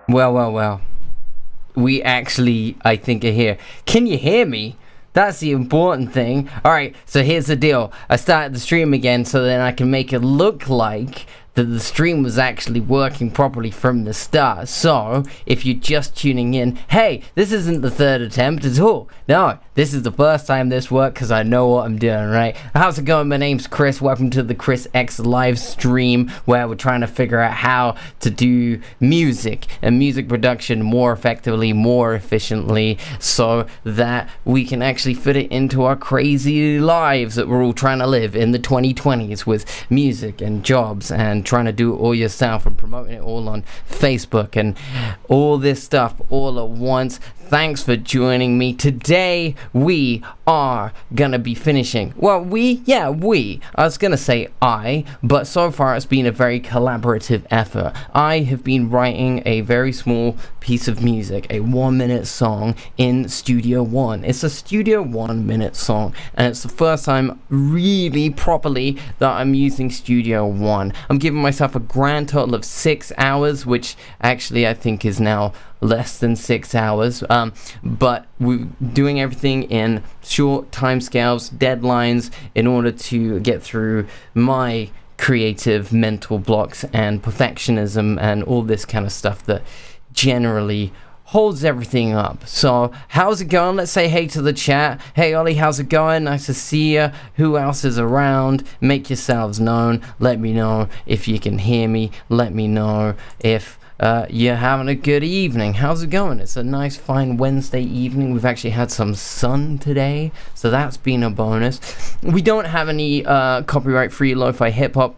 Well. We actually, I think, are here. Can you hear me? That's the important thing. Alright, so here's the deal. I started the stream again so then I can make it look like that the stream was actually working properly from the start. So, if you're just tuning in, hey, this isn't the third attempt at all. No, this is the first time this worked because I know what I'm doing, right? How's it going? My name's Chris. Welcome to the Chris X Livestream, where we're trying to figure out how to do music and music production more effectively, more efficiently, so that we can actually fit it into our crazy lives that we're all trying to live in the 2020s with music and jobs and trying to do it all yourself and promoting it all on Facebook and all this stuff all at once. Thanks for joining me. Today we are gonna be finishing. Well, we. I was gonna say I, but so far it's been a very collaborative effort. I have been writing a very small piece of music, a 1-minute song in Studio One. It's a Studio 1-minute song, and it's the first time really properly that I'm using Studio One. I'm giving myself a grand total of 6 hours, which actually I think is now less than 6 hours, but we're doing everything in short timescales, deadlines, in order to get through my creative mental blocks and perfectionism and all this kind of stuff that generally holds everything up. So how's it going? Let's say hey to the chat. Hey Ollie, how's it going? Nice to see you. Who else is around? Make yourselves known. Let me know if you can hear me. Let me know if you're having a good evening. How's it going? It's a nice fine Wednesday evening. We've actually had some sun today, so that's been a bonus. We don't have any copyright free lo-fi hip-hop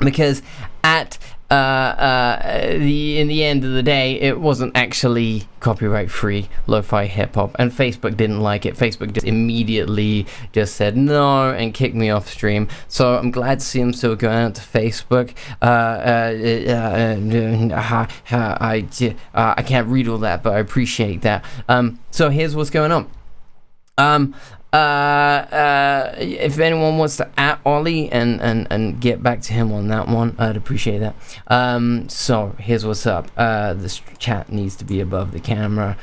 because at in the end of the day, it wasn't actually copyright free lo-fi hip-hop, and Facebook didn't like it. Facebook just immediately just said no and kicked me off stream. So I'm glad to see I'm still going out to Facebook. I can't read all that, but I appreciate that. So here's what's going on. If anyone wants to @ Ollie and get back to him on that one, I'd appreciate that. So here's what's up. This chat needs to be above the camera.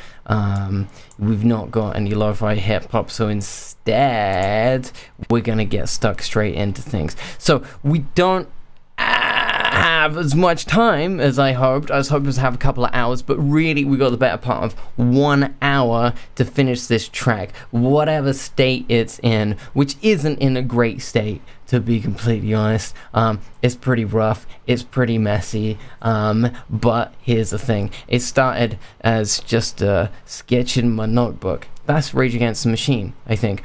We've not got any lo-fi hip-hop, so instead we're gonna get stuck straight into things. So we don't have as much time as I hoped. I was hoping to have a couple of hours, but really we got the better part of 1 hour to finish this track, whatever state it's in, which isn't in a great state, to be completely honest. It's pretty rough, it's pretty messy, but here's the thing. It started as just a sketch in my notebook. That's Rage Against the Machine, I think.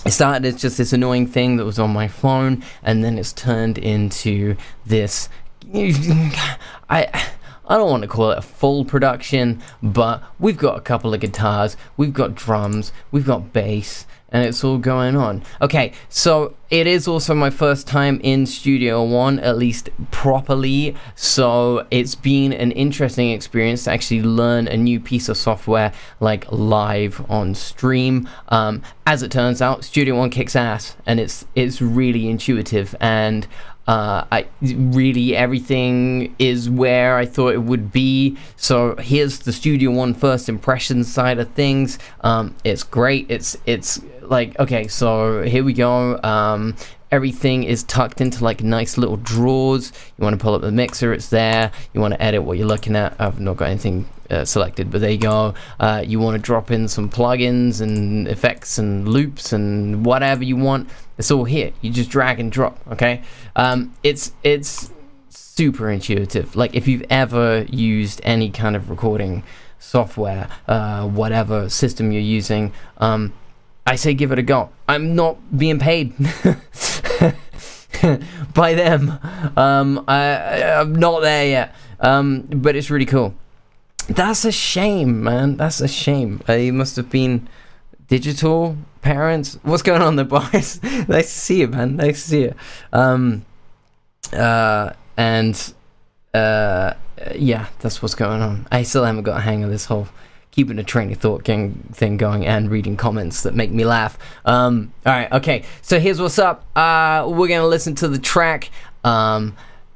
It started as just this annoying thing that was on my phone, and then it's turned into this, I don't want to call it a full production, but we've got a couple of guitars, we've got drums, we've got bass, and it's all going on. Okay, so it is also my first time in Studio One, at least properly, so it's been an interesting experience to actually learn a new piece of software, like live on stream. As it turns out, Studio One kicks ass, and it's really intuitive, and really everything is where I thought it would be. So here's the Studio One first impression side of things. It's great. It's like, okay, so here we go. Everything is tucked into like nice little drawers. You want to pull up the mixer, it's there. You want to edit what you're looking at. I've not got anything selected, but there you go. You want to drop in some plugins and effects and loops and whatever you want. It's all here. You just drag and drop. Okay. It's super intuitive. Like if you've ever used any kind of recording software, whatever system you're using, I say give it a go. I'm not being paid by them. I'm not there yet. But it's really cool. That's a shame, man. That's a shame. You must have been digital parents. What's going on there, boys? Nice to see you, man. Nice to see you. Yeah, that's what's going on. I still haven't got a hang of this whole keeping a train of thought thing going and reading comments that make me laugh. Alright, okay, so here's what's up. We're gonna listen to the track.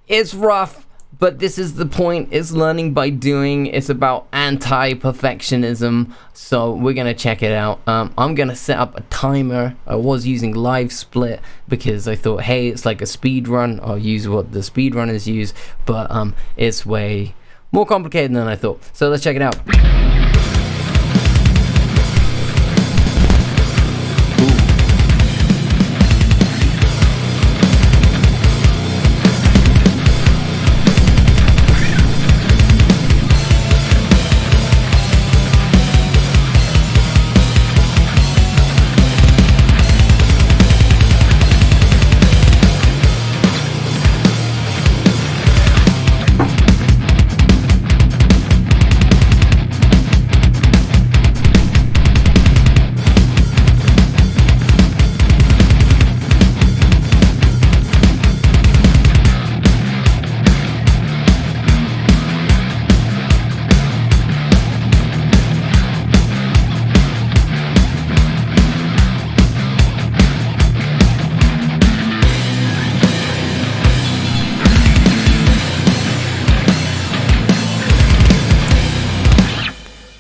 It's rough, But this is the point. It's learning by doing. It's about anti-perfectionism. So we're going to check it out. I'm going to set up a timer. I was using live split because I thought, hey, it's like a speed run. I'll use what the speedrunners use. But it's way more complicated than I thought. So let's check it out.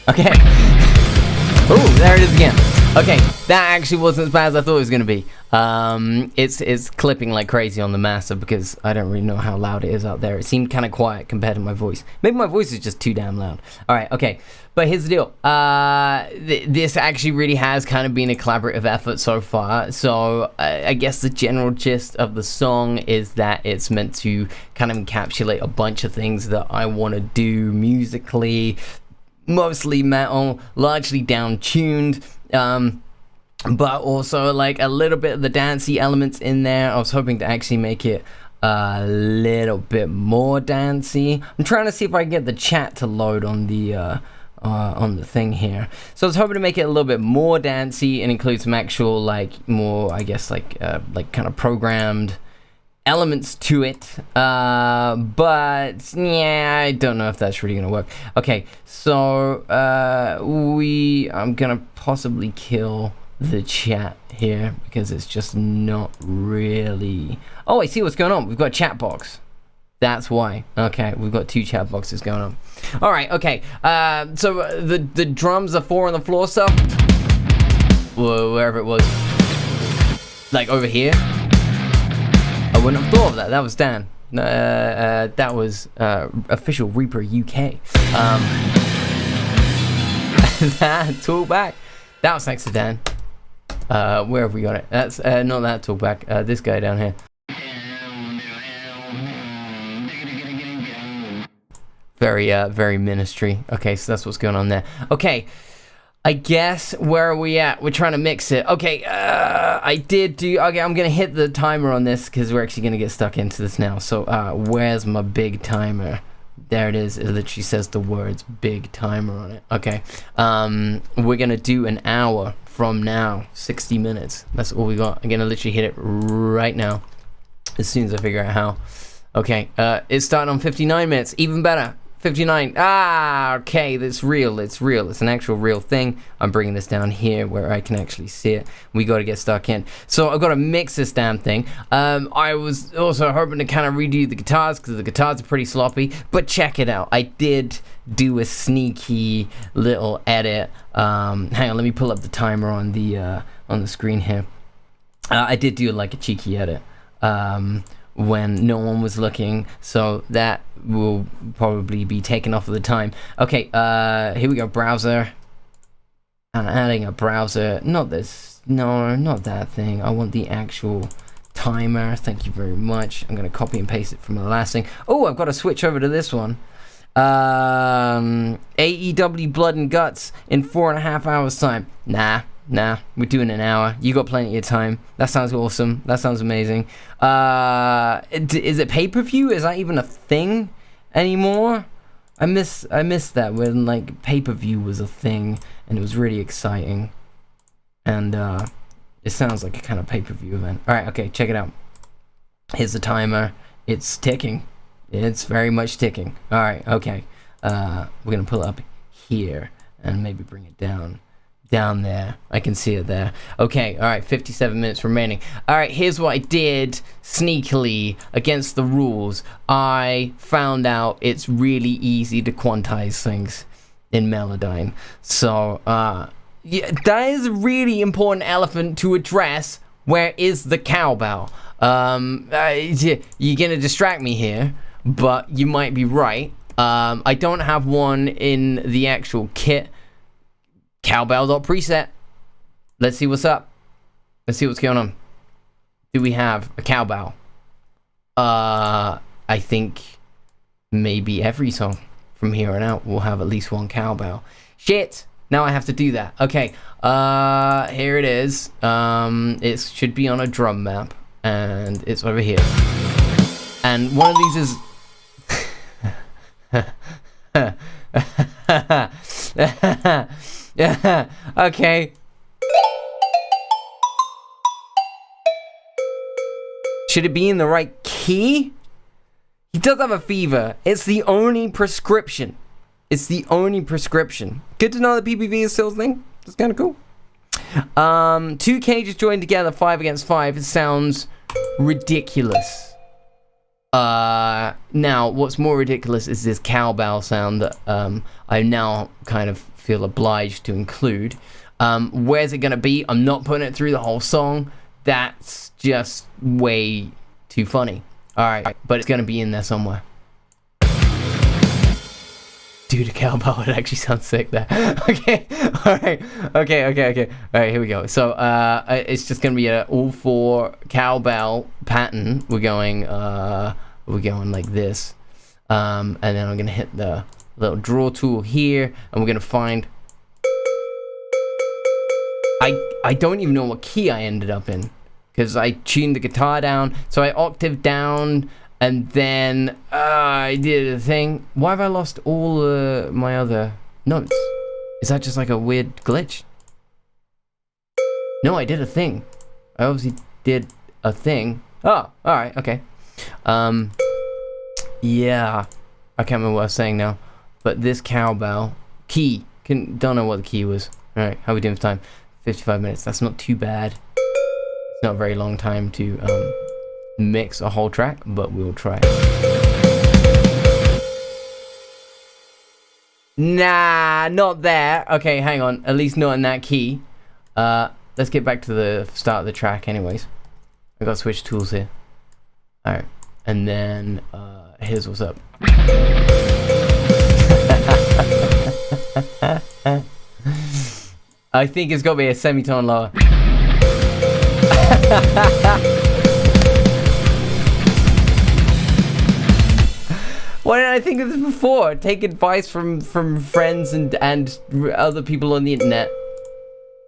Okay. Oh, there it is again. Okay, that actually wasn't as bad as I thought it was going to be. It's clipping like crazy on the master because I don't really know how loud it is out there. It seemed kind of quiet compared to my voice. Maybe my voice is just too damn loud. All right, okay. But here's the deal. This actually really has kind of been a collaborative effort so far. So I guess the general gist of the song is that it's meant to kind of encapsulate a bunch of things that I want to do musically. Mostly metal, largely down-tuned, but also like a little bit of the dancey elements in there. I was hoping to actually make it a little bit more dancey. I'm trying to see if I can get the chat to load on the thing here. So I was hoping to make it a little bit more dancey and include some actual like more, I guess like kind of programmed elements to it, but yeah, I don't know if that's really gonna work. Okay, so I'm gonna possibly kill the chat here because it's just not really. Oh, I see what's going on. We've got a chat box. That's why. Okay, we've got two chat boxes going on. All right, okay. So the drums are 4 on the floor stuff. Wherever it was, like over here. I wouldn't have thought of that. That was Dan. That was official Reaper UK. That talkback. That was thanks to Dan. Where have we got it? That's not that talkback. This guy down here. Very ministry. Okay, so that's what's going on there. Okay. I guess, where are we at? We're trying to mix it. Okay, okay, I'm gonna hit the timer on this because we're actually gonna get stuck into this now. So, where's my big timer? There it is. It literally says the words big timer on it. Okay, we're gonna do an hour from now, 60 minutes. That's all we got. I'm gonna literally hit it right now as soon as I figure out how. Okay, it's starting on 59 minutes, even better. 59. Okay, that's real. It's real. It's an actual real thing. I'm bringing this down here where I can actually see it. We got to get stuck in. So I've got to mix this damn thing. I was also hoping to kind of redo the guitars because the guitars are pretty sloppy. But check it out. I did do a sneaky little edit. Hang on, let me pull up the timer on the screen here. I did do like a cheeky edit. When no one was looking, so that will probably be taken off of the time. Okay, here we go, browser. I'm adding a browser, not this, no, not that thing. I want the actual timer, thank you very much. I'm gonna copy and paste it from the last thing. Oh, I've got to switch over to this one. AEW Blood and Guts in 4.5 hours time. Nah, we're doing an hour. You got plenty of time. That sounds awesome. That sounds amazing. Is it pay-per-view? Is that even a thing anymore? I miss that when like pay-per-view was a thing and it was really exciting. And it sounds like a kind of pay-per-view event. All right, okay, check it out. Here's the timer. It's ticking. It's very much ticking. All right, okay. We're gonna pull it up here and maybe bring it down Down there. I can see it there. Okay, alright, 57 minutes remaining. Alright, here's what I did sneakily against the rules. I found out it's really easy to quantize things in Melodyne. So, yeah, that is a really important elephant to address. Where is the cowbell? You're gonna distract me here, but you might be right. I don't have one in the actual kit. Cowbell.preset. Let's see what's up. Let's see what's going on. Do we have a cowbell? I think maybe every song from here on out will have at least one cowbell. Shit! Now I have to do that. Okay. Here it is. It should be on a drum map, and it's over here. And one of these is. Okay. Should it be in the right key? He does have a fever. It's the only prescription. It's the only prescription. Good to know that PPV is still a thing. That's kind of cool. 2 cages joined together, 5 against 5. It sounds ridiculous. Now, what's more ridiculous is this cowbell sound that I now kind of feel obliged to include. Where's it gonna be? I'm not putting it through the whole song. That's just way too funny. Alright, but it's gonna be in there somewhere. Dude, a cowbell would actually sound sick there. Okay, alright, okay. Alright, here we go. So, it's just gonna be a all-4 cowbell pattern. We're going like this. And then I'm gonna hit the little draw tool here, and we're gonna find... I don't even know what key I ended up in, because I tuned the guitar down, so I octave down, and then I did a thing. Why have I lost all my other notes? Is that just like a weird glitch? No, I did a thing. I obviously did a thing. Oh, alright, okay. Yeah. I can't remember what I was saying now. But this cowbell key, don't know what the key was. Alright, how are we doing for time? 55 minutes. That's not too bad. It's not a very long time to mix a whole track, but we'll try. Nah, not there. Okay, hang on. At least not in that key. Let's get back to the start of the track anyways. I gotta switch tools here. Alright. And then here's what's up. I think it's gotta be a semitone lower. Why didn't I think of this before? Take advice from friends and other people on the internet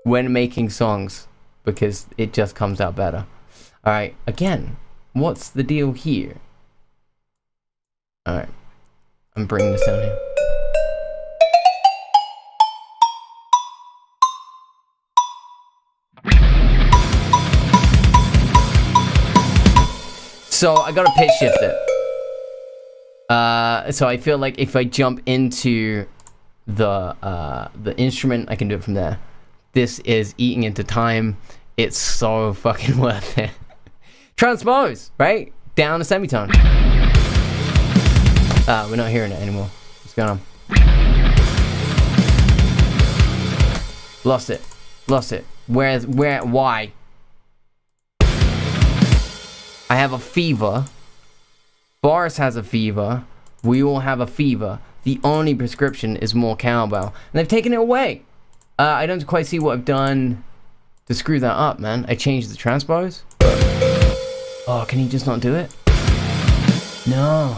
when making songs, because it just comes out better. Alright, again, what's the deal here? Alright, I'm bringing this down here. So I gotta pitch shift it. So I feel like if I jump into the instrument, I can do it from there. This is eating into time. It's so fucking worth it. Transpose, right? Down a semitone. We're not hearing it anymore. What's going on? Lost it. Why? I have a fever. Boris has a fever. We all have a fever. The only prescription is more cowbell. And they've taken it away. I don't quite see what I've done to screw that up, man. I changed the transpose. Oh, can he just not do it? No.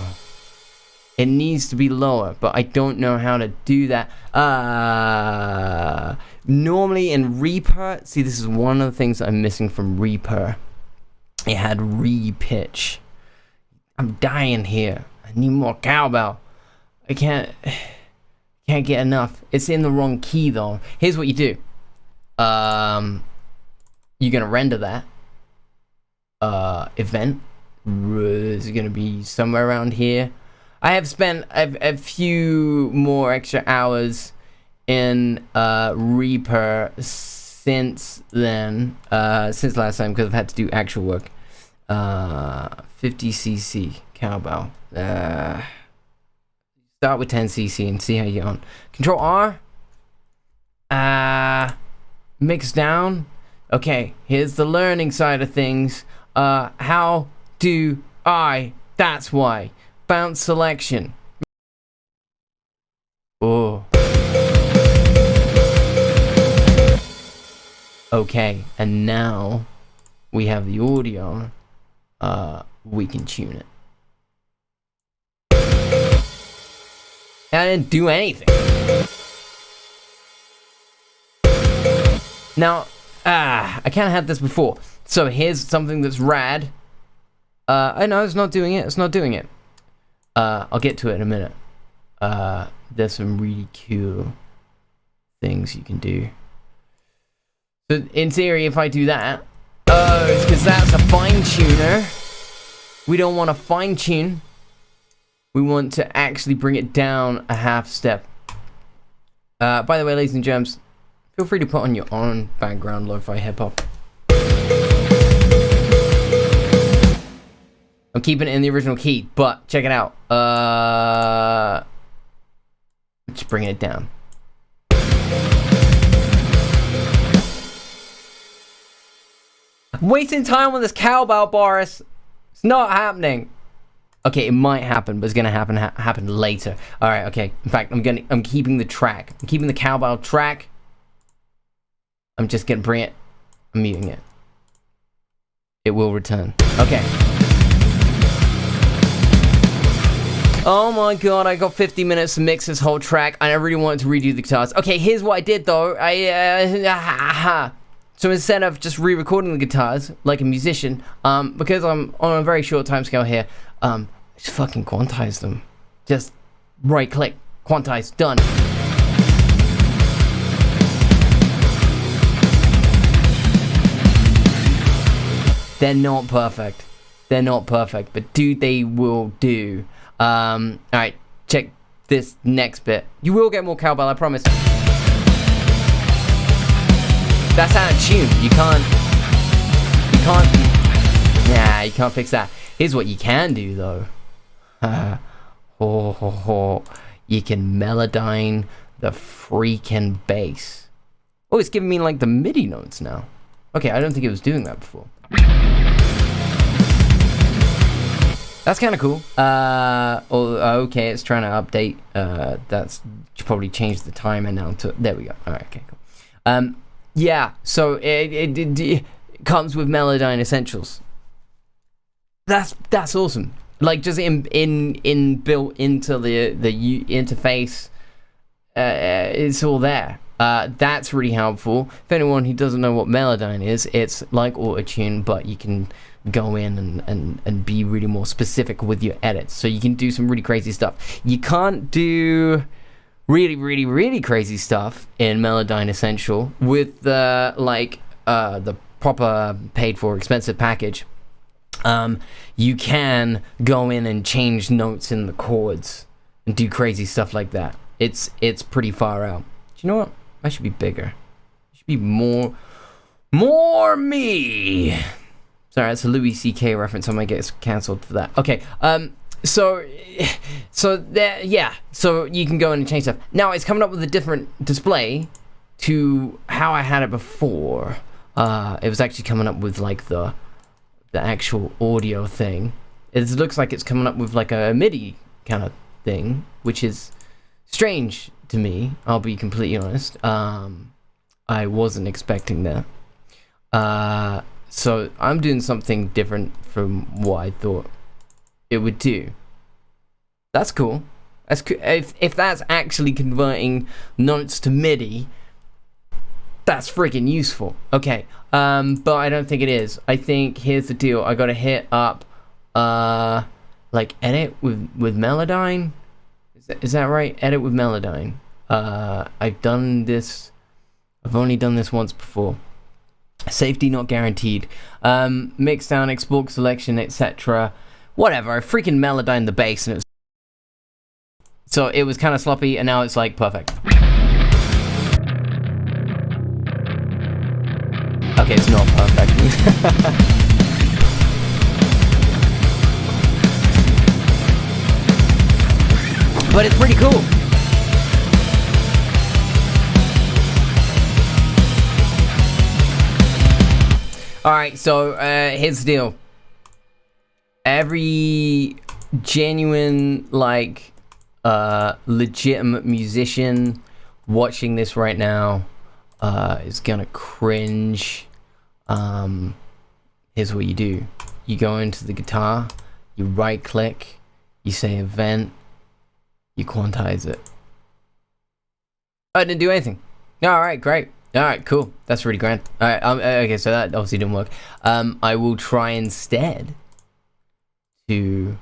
It needs to be lower, but I don't know how to do that. Normally in Reaper, see, this is one of the things that I'm missing from Reaper. It had re-pitch. I'm dying here. I need more cowbell. I can't get enough. It's in the wrong key though. Here's what you do. You're gonna render that event. It's gonna be somewhere around here. I have spent a few more extra hours in Reaper since then, since last time, because I've had to do actual work. 50cc cowbell. Start with 10cc and see how you get on. Control R. Mix down. Okay, here's the learning side of things. How do I? That's why. Bounce selection. Oh. Okay, and now we have the audio. We can tune it. I didn't do anything. Now, I kind of had this before. So here's something that's rad. I know it's not doing it. It's not doing it. I'll get to it in a minute. There's some really cool things you can do. So in theory, if I do that, it's because that's a fine tuner. We don't want to fine tune. We want to actually bring it down a half step. By the way, ladies and germs, feel free to put on your own background lo-fi hip-hop. I'm keeping it in the original key, but check it out. Just bring it down. I'm wasting time on this cowbell, Boris. It's not happening. Okay, it might happen, but it's gonna happen later. All right, okay. In fact, I'm keeping the track. I'm keeping the cowbell track. I'm just gonna bring it. I'm muting it. It will return. Okay. Oh my god, I got 50 minutes to mix this whole track, and I really wanted to redo the guitars. Okay, here's what I did though. So instead of just re-recording the guitars like a musician, because I'm on a very short time scale here, just fucking quantize them. Just right click, quantize, done. They're not perfect. They're not perfect, but dude, they will do. Alright, check this next bit. You will get more cowbell, I promise. That's out of tune. You can't fix that. Here's what you can do though. You can melodyne the freaking bass. Oh, it's giving me like the MIDI notes now. Okay, I don't think it was doing that before. That's kind of cool. Okay, it's trying to update. That's probably changed the timer now to. There we go. All right, okay, cool. Yeah. So it comes with Melodyne Essentials. That's awesome. Like just in built into the interface. It's all there. That's really helpful. For anyone who doesn't know what Melodyne is, it's like Autotune, but you can go in and be really more specific with your edits. So you can do some really crazy stuff. You can't do really crazy stuff in Melodyne Essential with the proper paid for expensive package. You can go in and change notes in the chords and do crazy stuff like that. It's pretty far out. Do you know what? I should be bigger. I should be more me. Sorry, that's a Louis C.K. reference. I might get cancelled for that. Okay, so there, yeah. So you can go in and change stuff. Now it's coming up with a different display to how I had it before. It was actually coming up with like the actual audio thing. It looks like it's coming up with like a MIDI kind of thing, which is strange to me. I'll be completely honest. I wasn't expecting that. So I'm doing something different from what I thought it would do. That's cool. That's cool. If that's actually converting notes to MIDI, that's freaking useful. Okay, but I don't think it is. I think here's the deal. I gotta hit up like edit with Melodyne. Is that right? Edit with Melodyne. I've done this. I've only done this once before. Safety not guaranteed. Mix down, export selection, etc. Whatever. I freaking Melodyne the bass, and it was kind of sloppy, and now it's like perfect. Okay, it's not perfect. But it's pretty cool. Alright, so here's the deal. Every genuine, like, legitimate musician watching this right now is gonna cringe. Here's what you do. You go into the guitar, you right click, you say event, you quantize it. I didn't do anything. Alright, great. Alright, cool. That's really grand. Alright, okay, so that obviously didn't work. I will try instead to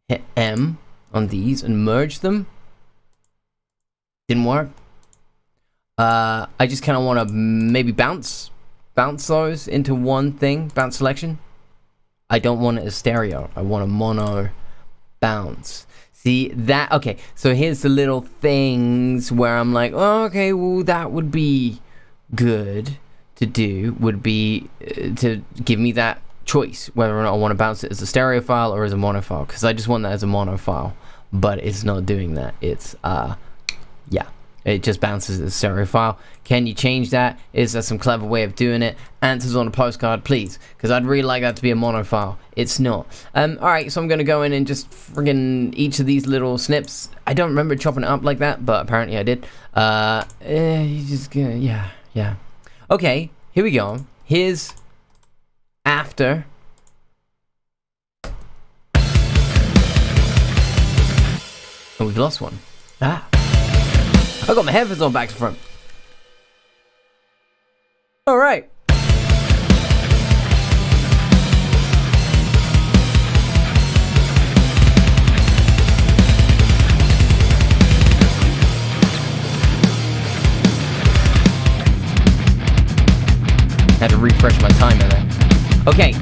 hit M on these and merge them. Didn't work. I just kind of want to maybe bounce those into one thing, bounce selection. I don't want it as stereo. I want a mono bounce. See that? Okay, so here's the little things where I'm like, oh, okay, well, that would be good to do, would be to give me that choice whether or not I want to bounce it as a stereo file or as a mono file, because I just want that as a mono file, but it's not doing that. It's yeah, it just bounces as a stereo file. Can you change that? Is there some clever way of doing it? Answers on a postcard, please, because I'd really like that to be a mono file. It's not. Alright, so I'm gonna go in and just friggin' each of these little snips. I don't remember chopping it up like that, but apparently I did. You just gonna, yeah. Okay, here we go. Here's after. Oh, we've lost one. Ah. I got my headphones on back to front. Alright. Had to refresh my timer there. Okay,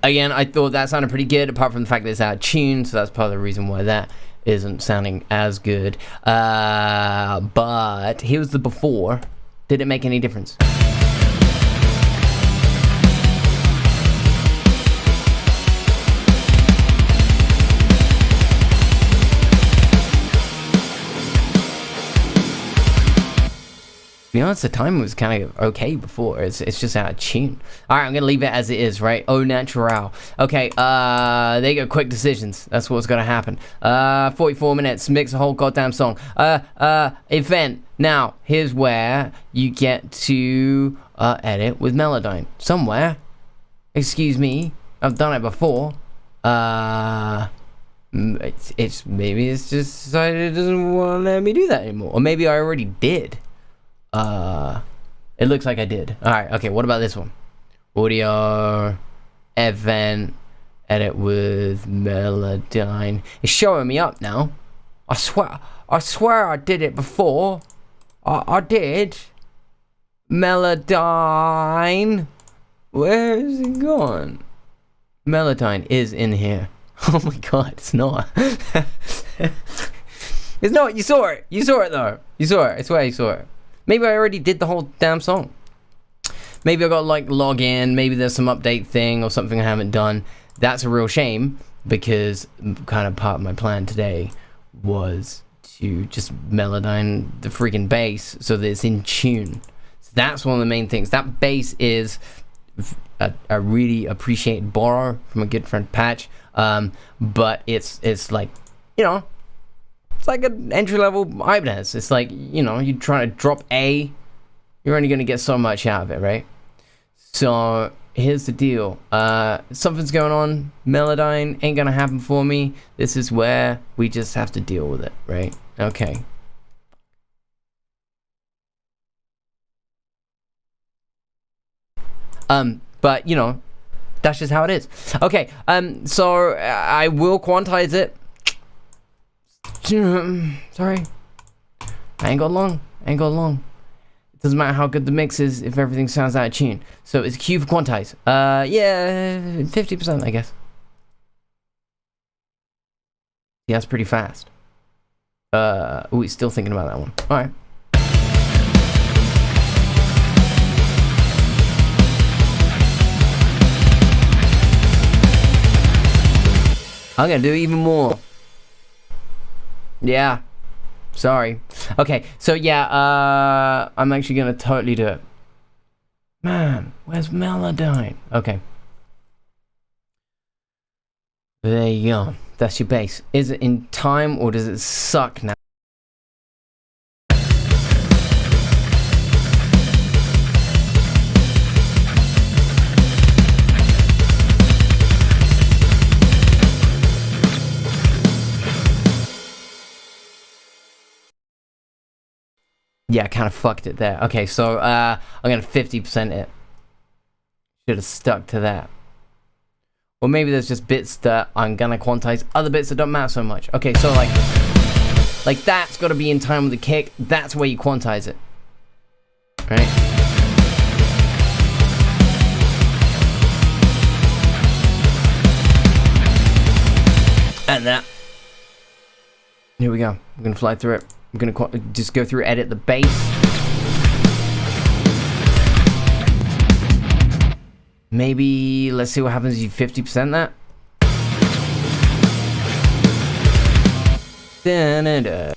again, I thought that sounded pretty good, apart from the fact that it's out of tune, so that's part of the reason why that isn't sounding as good. But here's the before. Did it make any difference? To be honest, the time was kind of okay before. It's just out of tune. Alright, I'm gonna leave it as it is, right? Au natural. Okay, there you go, quick decisions. That's what's gonna happen. 44 minutes, mix a whole goddamn song. Event. Now, here's where you get to edit with Melodyne. Somewhere. Excuse me. I've done it before. It's maybe it's just decided it doesn't want to let me do that anymore. Or maybe I already did. It looks like I did. Alright, okay, what about this one? Audio, event, edit with Melodyne. It's showing me up now. I swear I did it before. I did. Melodyne. Where is it gone? Melodyne is in here. Oh my god, it's not. It's not, you saw it. You saw it though. You saw it. I swear you saw it. Maybe I already did the whole damn song. Maybe I got like log in, maybe there's some update thing or something I haven't done. That's a real shame, because kind of part of my plan today was to just Melodyne the freaking bass so that it's in tune. So that's one of the main things. That bass is a really appreciated borrow from a good friend Patch, but it's like, you know, it's like an entry-level Ibanez. It's like, you know, you're trying to drop A, you're only going to get so much out of it, right? So here's the deal. Something's going on. Melodyne ain't going to happen for me. This is where we just have to deal with it, right? Okay. But, you know, that's just how it is. Okay, so I will quantize it. Sorry, I ain't got long. It doesn't matter how good the mix is if everything sounds out of tune. So it's Q for quantize. Yeah, 50%, I guess. Yeah, that's pretty fast. Oh, he's still thinking about that one. All right. I'm gonna do even more. Yeah. Sorry. Okay, so yeah, I'm actually gonna totally do it. Man, where's Melodyne? Okay. There you go. That's your bass. Is it in time or does it suck now? Yeah, I kind of fucked it there. Okay, so I'm gonna 50% it. Should have stuck to that. Or maybe there's just bits that I'm gonna quantize, other bits that don't matter so much. Okay, so like that's gotta be in time with the kick. That's where you quantize it. Right? And that. Here we go. I'm gonna fly through it. I'm gonna just go through, edit the bass. Maybe, let's see what happens if you 50% that. Da-da-da.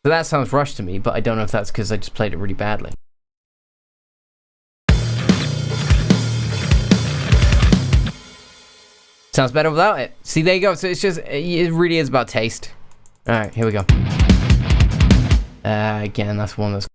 So that sounds rushed to me, but I don't know if that's because I just played it really badly. Sounds better without it. See, there you go. So it's just, it really is about taste. Alright, here we go. Again, that's one that's...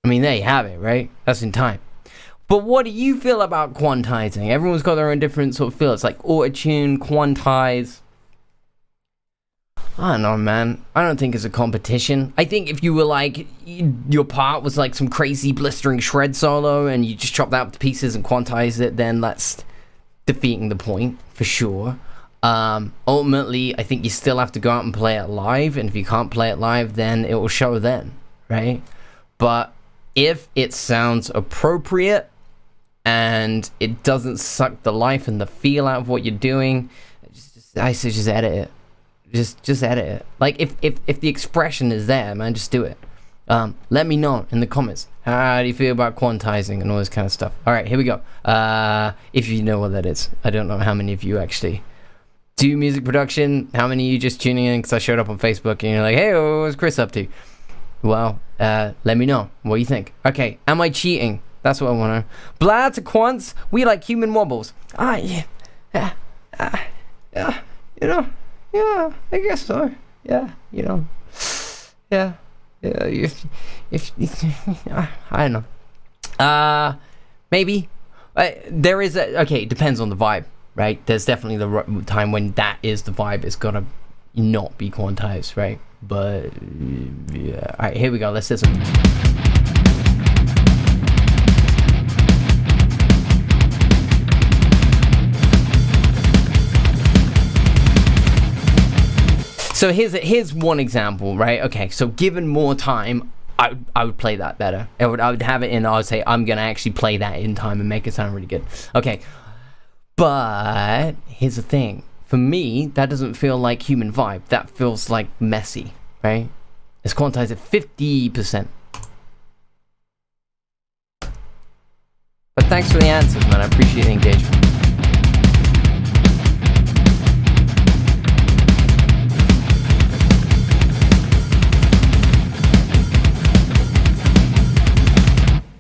I mean, there you have it, right? That's in time. But what do you feel about quantizing? Everyone's got their own different sort of feel. It's like auto-tune, quantize. I don't know, man. I don't think it's a competition. I think if you were like, your part was like some crazy blistering shred solo and you just chop that up to pieces and quantize it, then that's defeating the point, for sure. Ultimately, I think you still have to go out and play it live. And if you can't play it live, then it will show then, right? But if it sounds appropriate, and it doesn't suck the life and the feel out of what you're doing, I say just edit it. Just edit it. Like if the expression is there, man, just do it. Let me know in the comments. How do you feel about quantizing and all this kind of stuff? All right, here we go. If you know what that is. I don't know how many of you actually do music production. How many of you just tuning in because I showed up on Facebook and you're like, hey, what's Chris up to? Well, let me know. What do you think? Okay, am I cheating? That's what I want to know. Blah to quants, we like human wobbles. Yeah, you know, yeah, I guess so. Yeah, you know, yeah, if I don't know. Maybe. There is a, okay, it depends on the vibe, right? There's definitely the time when that is the vibe. It's gotta not be quantized, right? But, yeah. Alright, here we go. Let's listen. So here's one example, right? Okay, so given more time, I would play that better. I would have it in, I would say, I'm going to actually play that in time and make it sound really good. Okay, but here's the thing. For me, that doesn't feel like human vibe. That feels like messy, right? Let's quantize it 50%. But thanks for the answers, man. I appreciate the engagement.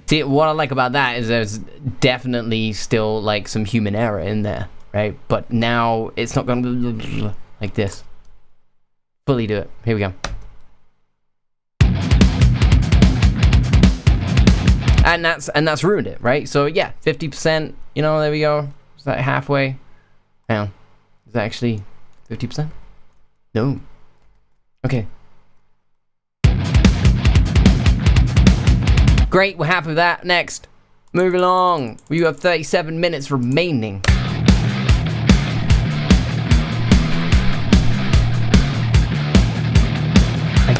See, what I like about that is there's definitely still like some human error in there, right? But now it's not going to like this. Fully do it. Here we go. And that's ruined it, right? So yeah, 50%, you know, there we go. Is that halfway? Hang on. Is that actually 50%? No. Okay. Great, we're happy with that. Next. Move along. We have 37 minutes remaining.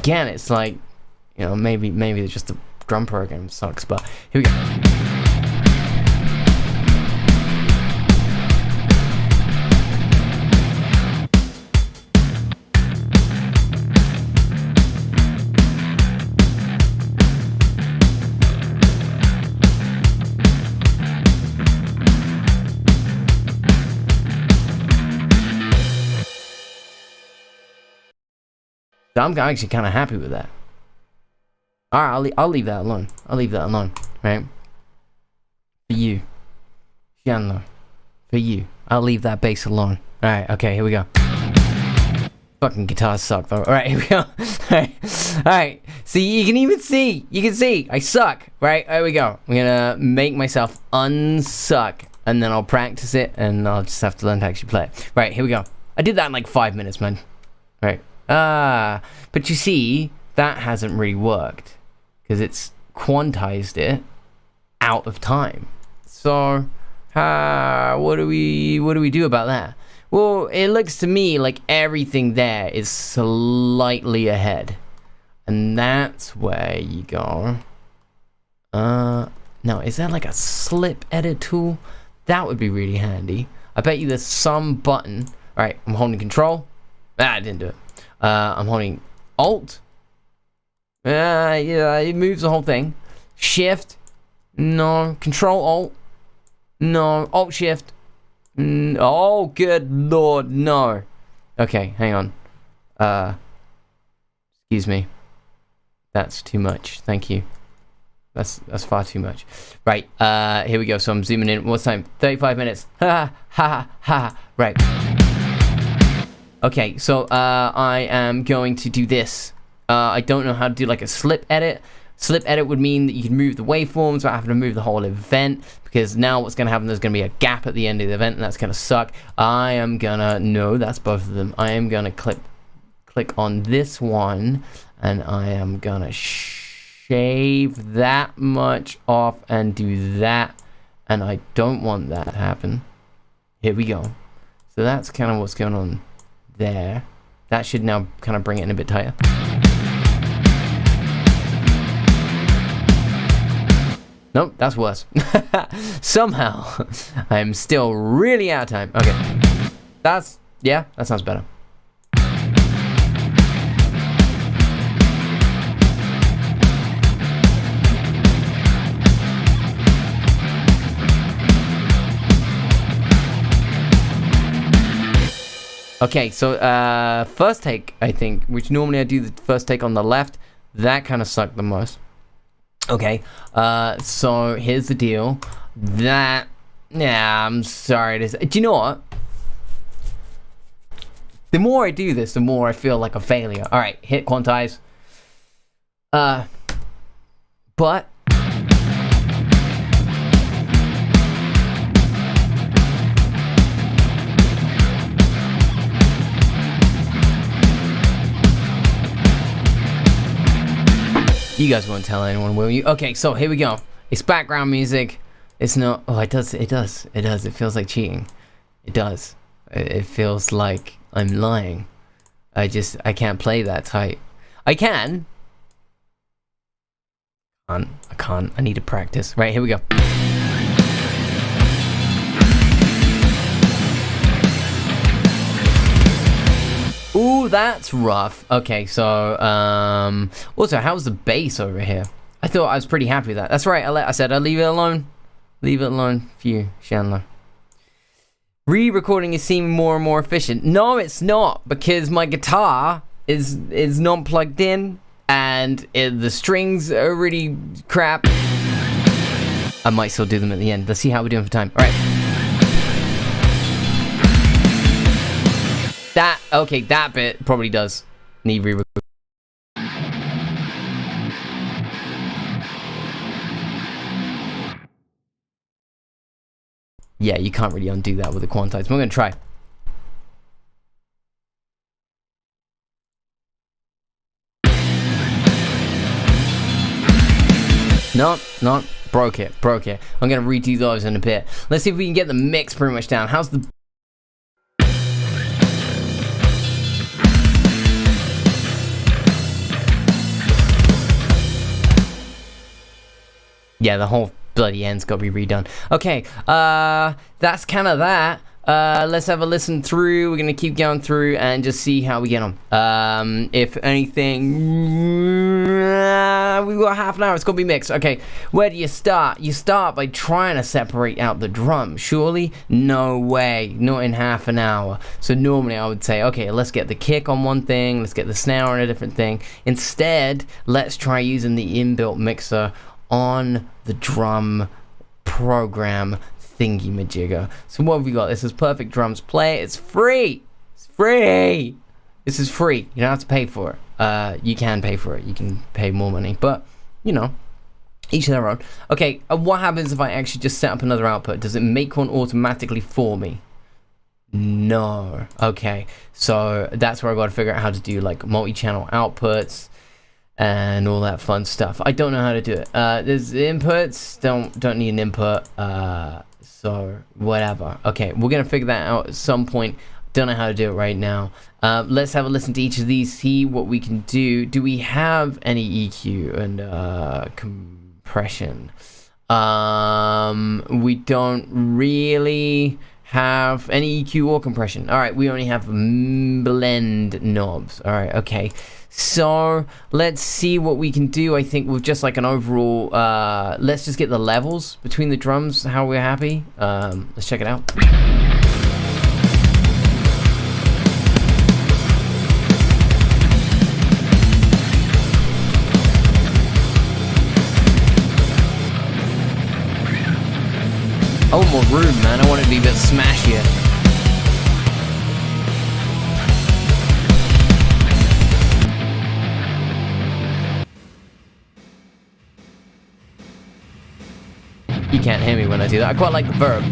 again, it's like, you know, maybe it's just the drum program sucks, but here we go. So I'm actually kind of happy with that. All right, I'll leave that alone. I'll leave that alone, right? For you, Chandler. For you, I'll leave that bass alone. All right, okay, here we go. Fucking guitars suck, though. All right, here we go. All right. See, you can see, I suck. Right, here we go. I'm gonna make myself unsuck, and then I'll practice it, and I'll just have to learn to actually play it. Right, here we go. I did that in like 5 minutes, man. All right. But you see, that hasn't really worked because it's quantized it out of time. So, what do we do about that? Well, it looks to me like everything there is slightly ahead, and that's where you go. Now, is that like a slip edit tool? That would be really handy. I bet you there's some button. All right, I'm holding control. I didn't do it. I'm holding Alt. Yeah, it moves the whole thing. Shift. No. Control Alt. No. Alt Shift. Oh, good Lord, no. Okay, hang on. Excuse me. That's too much. Thank you. That's far too much. Right. Here we go. So I'm zooming in. What's time? 35 minutes. Ha ha ha. Right. Okay, so I am going to do this. I don't know how to do like a slip edit. Slip edit would mean that you can move the waveforms without having to move the whole event, because now what's going to happen, there's going to be a gap at the end of the event, and that's going to suck. I am going to, no, that's both of them. I am going to click on this one, and I am going to shave that much off and do that, and I don't want that to happen. Here we go. So that's kind of what's going on there. That should now kind of bring it in a bit tighter. Nope, that's worse. Somehow I am still really out of time. Okay, yeah, that sounds better. Okay, so first take, I think, which normally I do the first take on the left, that kind of sucked the most. Okay, so here's the deal. That, yeah, I'm sorry to say. Do you know what? The more I do this, the more I feel like a failure. All right, hit quantize. But you guys won't tell anyone, will you? Okay, so here we go. It's background music. It's not. Oh, it does. It feels like cheating. It does. It feels like I'm lying. I can't play that tight. I can. I can't. I need to practice. Right, here we go. Ooh, that's rough. Okay, so also, how's the bass over here? I thought I was pretty happy with that. That's right. I said I'll leave it alone. Leave it alone for you, Chandler. Re-recording is seeming more and more efficient. No, it's not, because my guitar is not plugged in, and the strings are really crap. I might still do them at the end. Let's see how we're doing for time. All right. That bit probably does need re-record. Yeah, you can't really undo that with the quantize. I'm gonna try. No, broke it. I'm gonna redo those in a bit. Let's see if we can get the mix pretty much down. How's the... Yeah, the whole bloody end's got to be redone. Okay, that's kind of that. Let's have a listen through. We're gonna keep going through and just see how we get on. If anything, we got half an hour. It's gonna be mixed. Okay, where do you start? You start by trying to separate out the drum. Surely, no way, not in half an hour. So normally I would say, okay, let's get the kick on one thing, let's get the snare on a different thing. Instead, let's try using the inbuilt mixer on the drum program thingy majigger. So what have we got? This is Perfect Drums Play. It's free. It's free. This is free. You don't have to pay for it. You can pay for it. You can pay more money, but you know, each their own. Okay, what happens if I actually just set up another output? Does it make one automatically for me? No. Okay, so that's where I got to figure out how to do like multi-channel outputs and all that fun stuff. I don't know how to do it. There's inputs. Don't need an input. So whatever. Okay, we're gonna figure that out at some point. Don't know how to do it right now. Let's have a listen to each of these, see what we can do. Do we have any EQ and compression? We don't really have any EQ or compression. All right, we only have blend knobs. All right, okay. So let's see what we can do. I think with just like an overall, let's just get the levels between the drums, how we're happy. Let's check it out. Oh, more room, man. I want it to be a bit smashier. You can't hear me when I do that. I quite like the verb.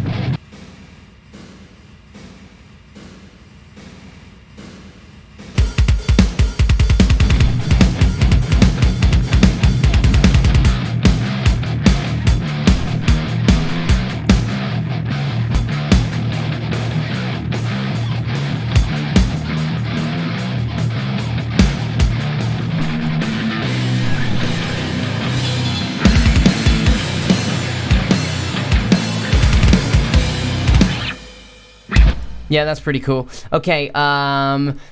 Yeah, that's pretty cool. Okay,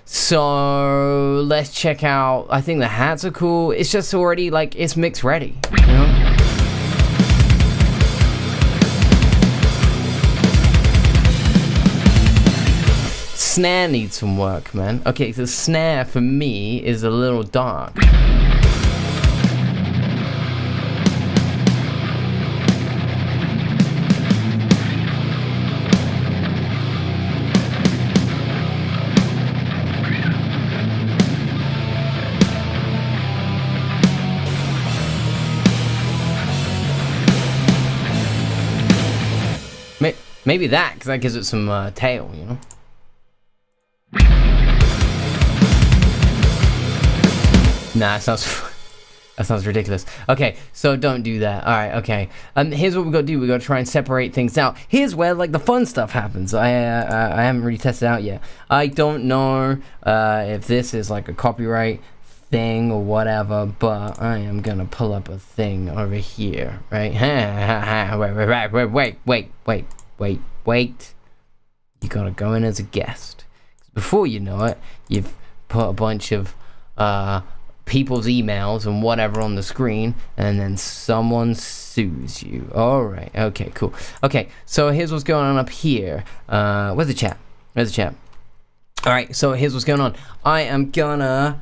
so let's check out. I think the hats are cool. It's just already like it's mix ready, you know? Snare needs some work, man. Okay, the snare for me is a little dark. Maybe that, because that gives it some tail, you know? Nah, that sounds ridiculous. Okay, so don't do that. All right, okay. Here's what we got to do. We got to try and separate things out. Here's where like the fun stuff happens. I haven't really tested out yet. I don't know if this is like a copyright thing or whatever, but I am gonna pull up a thing over here, right? Wait. You gotta go in as a guest. Before you know it, you've put a bunch of people's emails and whatever on the screen, and then someone sues you. Alright, okay, cool. Okay, so here's what's going on up here. Where's the chat? Alright, so here's what's going on. I am gonna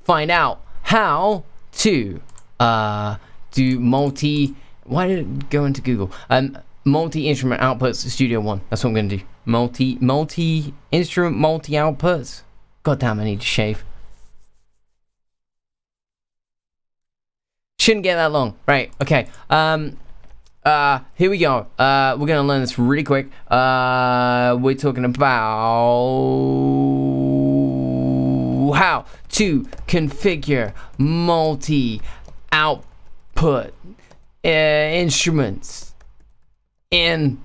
find out how to do multi... Why did it go into Google? Multi-instrument outputs Studio One. That's what I'm gonna do. Multi-instrument, multi-outputs. God damn, I need to shave. Shouldn't get that long. Right, okay. Here we go. We're gonna learn this really quick. We're talking about how to configure multi-output instruments in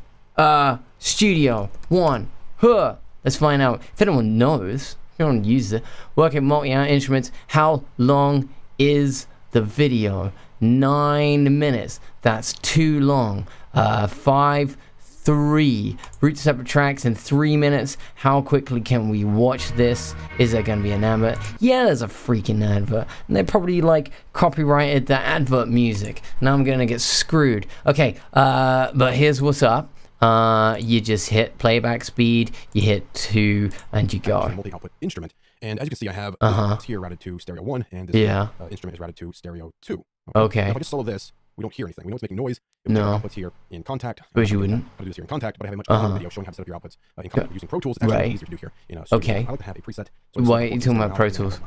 Studio One. Let's find out. If anyone knows, if anyone uses it, working multi-out instruments, how long is the video. 9 minutes. That's too long. 5, 3 root to separate tracks in 3 minutes. How quickly can we watch this? Is there gonna be an advert? Yeah, there's a freaking advert, and they probably like copyrighted the advert music. Now I'm gonna get screwed. Okay, but here's what's up. You just hit playback speed, you hit 2, and you go. Multi-output instrument, and as you can see, I have this here routed to stereo 1, and this instrument is routed to stereo 2. Okay. Now if I just solo this, we don't hear anything. We know it's making noise. If no. Outputs here in Contact. But you wouldn't. I do this here in Contact, but I have a much longer video showing how to set up your outputs in Contact using Pro Tools. It's actually easier to do here. Okay. I like to have a preset. So why are you talking about Pro Tools?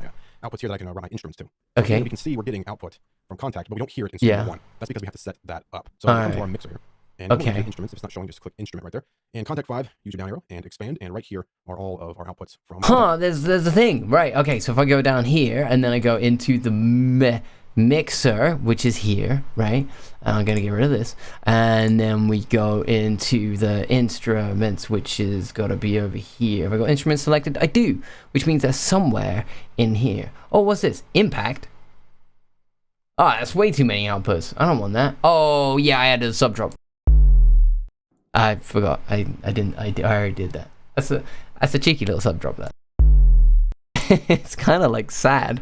Outputs here that I can run my instruments to. Okay. So we can see we're getting output from Contact, but we don't hear it in stereo 1. That's because we have to set that up. So I'm going to our mixer here. And instruments, if it's not showing, just click instrument right there. And Contact 5, use your down arrow and expand. And right here are all of our outputs from. There's a thing, right? Okay, so if I go down here and then I go into the mixer, which is here, right? I'm gonna get rid of this, and then we go into the instruments, which is gotta be over here. Have I got instruments selected? I do, which means they're somewhere in here. Oh, what's this? Impact. That's way too many outputs. I don't want that. Oh yeah, I added a sub drop. I forgot. I already did that. That's a cheeky little sub drop. That. It's kind of like sad.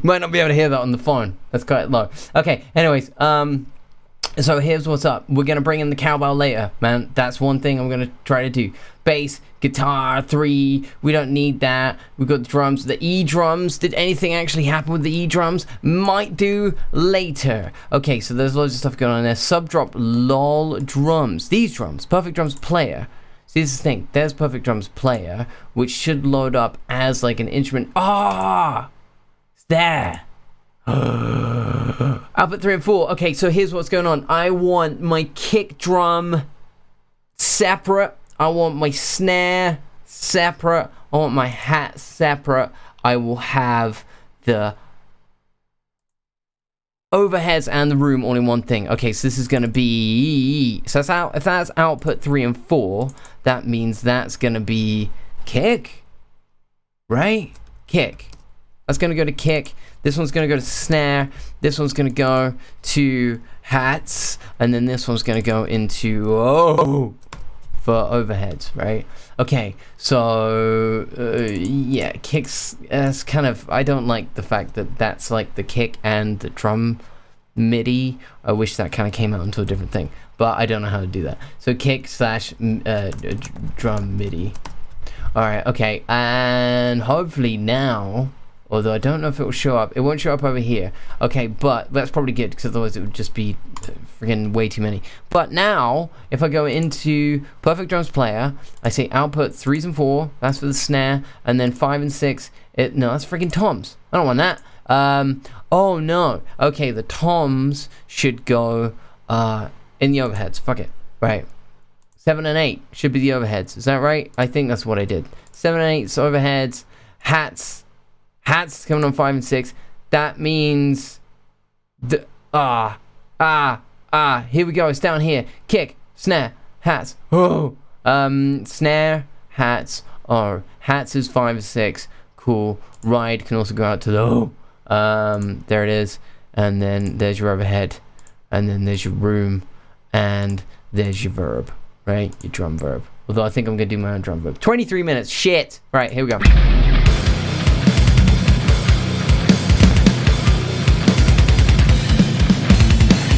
Might not be able to hear that on the phone. That's quite low. Okay, anyways, so here's what's up. We're gonna bring in the cowbell later, man. That's one thing I'm gonna try to do. Bass, guitar, 3, we don't need that. We've got the drums, the E drums. Did anything actually happen with the E drums? Might do later. Okay, so there's loads of stuff going on there. Sub drop lol drums. These drums, Perfect Drums Player. See, this is the thing. There's Perfect Drums Player, which should load up as like an instrument. It's there. Output 3 and 4. Okay, so here's what's going on. I want my kick drum separate. I want my snare separate. I want my hat separate. I will have the overheads and the room all in one thing. Okay, so this is going to be, so that's out. If that's output 3 and 4, that means that's going to be kick, right? Kick. That's going to go to kick. This one's going to go to snare. This one's going to go to hats, and then this one's going to go into for overheads, right? Okay, so yeah, kicks. That's kind of, I don't like the fact that that's like the kick and the drum MIDI. I wish that kind of came out into a different thing, but I don't know how to do that. So kick slash drum MIDI. All right, okay, and hopefully now, although I don't know if it will show up, it won't show up over here. Okay, but that's probably good, because otherwise it would just be freaking way too many. But now, if I go into Perfect Drums Player, I say output 3s and 4, that's for the snare, and then 5 and 6, no, that's freaking toms. I don't want that. Oh no. Okay, the toms should go in the overheads. Fuck it. Right. 7 and 8 should be the overheads. Is that right? I think that's what I did. 7 and 8's overheads. Hats coming on 5 and 6. That means the here we go. It's down here. Kick, snare, hats. Snare, hats. Hats is 5 and 6. Cool. Ride can also go out to the there it is. And then there's your overhead. And then there's your room. And there's your verb. Right? Your drum verb. Although I think I'm gonna do my own drum verb. 23 minutes. Shit. Right, here we go.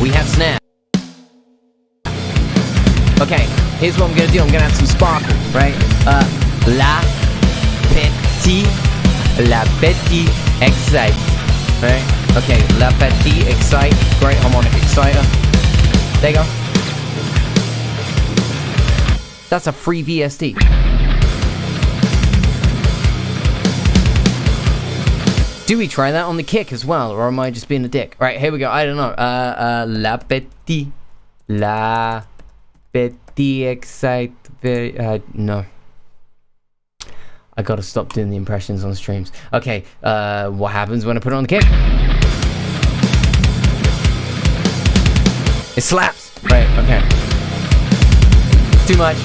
We have snare. Okay, here's what I'm gonna do. I'm gonna add some sparkle, right? La petit excite, right? Okay, la petit excite. Great harmonic exciter. There you go. That's a free VST. Do we try that on the kick as well, or am I just being a dick? Right, here we go. I don't know. La petit excite. No. I gotta stop doing the impressions on streams. Okay, what happens when I put it on the kick? It slaps. Right, okay. Too much.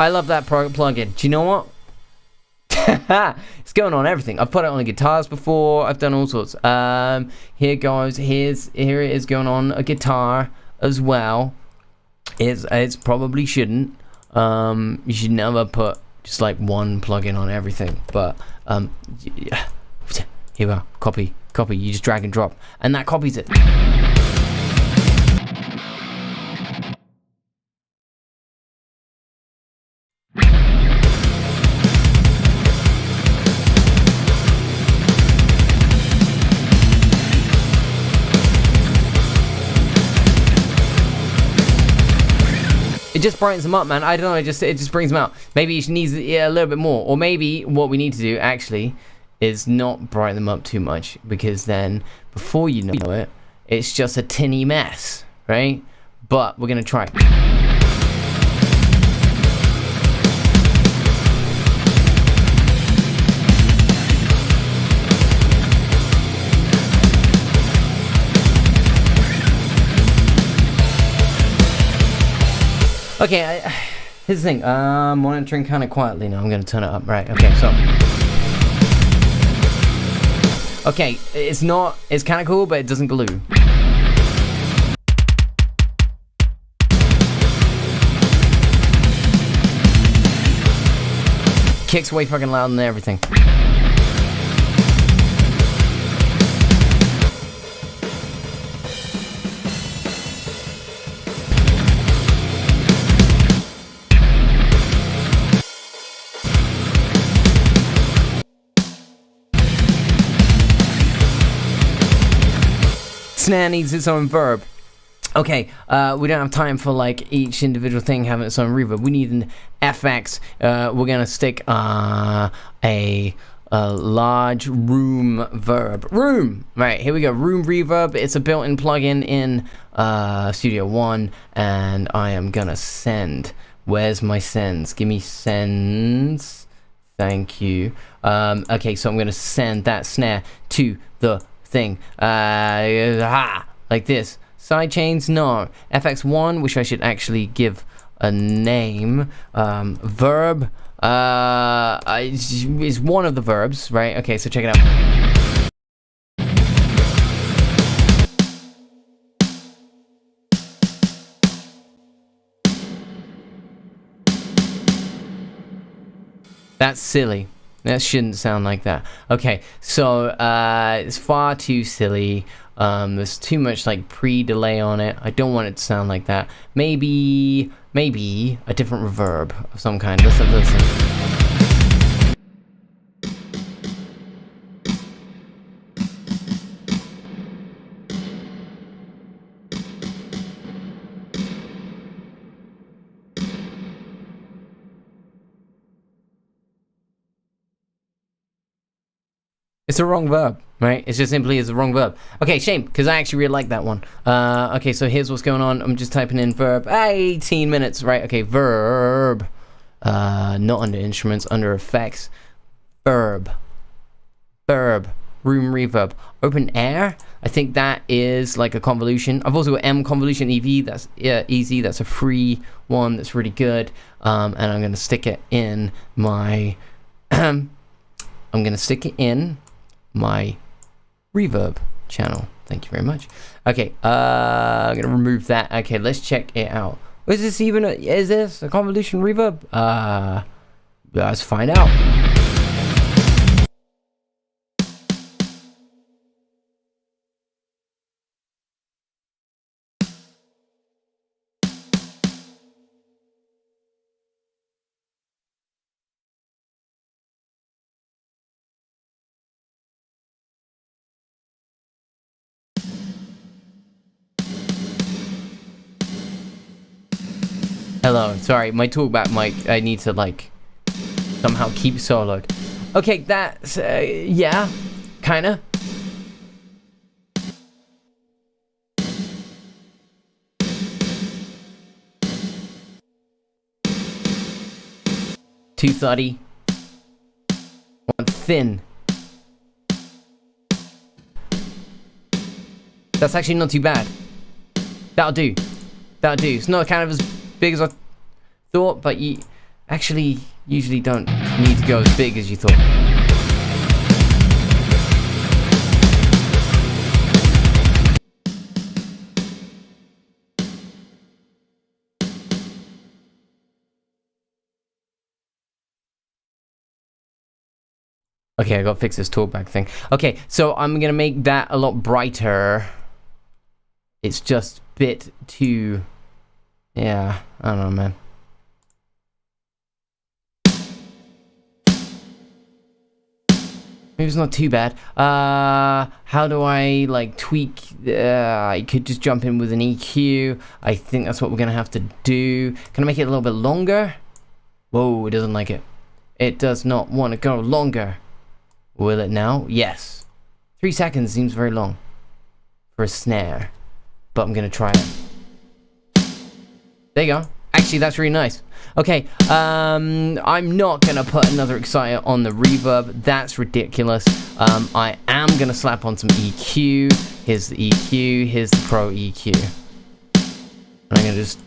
I love that plugin. Do you know what? It's going on everything. I've put it on guitars before. I've done all sorts. Here it goes. Here it is going on a guitar as well. It's probably shouldn't. You should never put just like one plugin on everything. But yeah. Here we are. Copy. You just drag and drop, and that copies it. It just brightens them up, man. I don't know. It just brings them out. Maybe it needs a little bit more, or maybe what we need to do actually is not brighten them up too much, because then before you know it, it's just a tinny mess, right? But we're gonna try. Okay, here's the thing. I'm monitoring kind of quietly now. I'm gonna turn it up. Right. Okay. So. Okay, it's kind of cool, but it doesn't glue. Kicks way fucking loud and everything. Snare needs its own verb. Okay, we don't have time for like each individual thing having its own reverb. We need an FX. We're gonna stick a large room verb. Room! Right, here we go. Room reverb. It's a built-in plugin in Studio One, and I am gonna send. Where's my sends? Give me sends. Thank you. Okay, so I'm gonna send that snare to the thing. Like this. Sidechains, no. FX1, which I should actually give a name. Verb is one of the verbs, right? Okay, so check it out. That's silly. That shouldn't sound like that. Okay, so it's far too silly. There's too much like pre-delay on it. I don't want it to sound like that. Maybe a different reverb of some kind. Listen. It's a wrong verb, right? It's just simply is the wrong verb. Okay, shame, because I actually really like that one. Okay, so here's what's going on. I'm just typing in verb. 18 minutes, right? Okay, verb. Not under instruments, under effects. Verb. Room reverb. Open air. I think that is like a convolution. I've also got M convolution EV. That's easy. That's a free one. That's really good. And I'm gonna stick it in my. I'm gonna stick it in my reverb channel. Thank you very much. Okay, I'm gonna remove that. Okay, let's check it out. Is this even is this a convolution reverb? Let's find out. Hello, sorry, my talkback mic, I need to like somehow keep soloed. Okay, that's yeah, kinda. Too thuddy. Want thin. That's actually not too bad. That'll do. It's not kind of as big as I thought, but you actually usually don't need to go as big as you thought. Okay, I gotta fix this talkback thing. Okay, so I'm gonna make that a lot brighter. It's just a bit too... yeah, I don't know, man. Maybe it's not too bad. How do I, like, tweak? I could just jump in with an EQ. I think that's what we're gonna have to do. Can I make it a little bit longer? Whoa, it doesn't like it. It does not want to go longer. Will it now? Yes. 3 seconds seems very long for a snare, but I'm gonna try it. There you go. Actually, that's really nice. Okay, I'm not gonna put another exciter on the reverb. That's ridiculous. I am gonna slap on some EQ. Here's the EQ. Here's the Pro EQ. And I'm gonna just...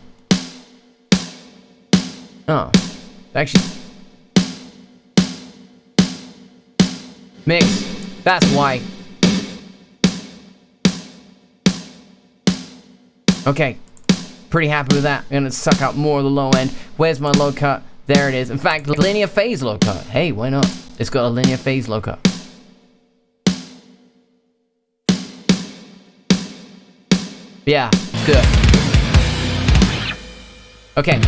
oh, actually... mix. That's why. Okay. Pretty happy with that. I'm gonna suck out more of the low end. Where's my low cut? There it is. In fact, linear phase low cut. Hey, why not? It's got a linear phase low cut. Yeah, good. Okay.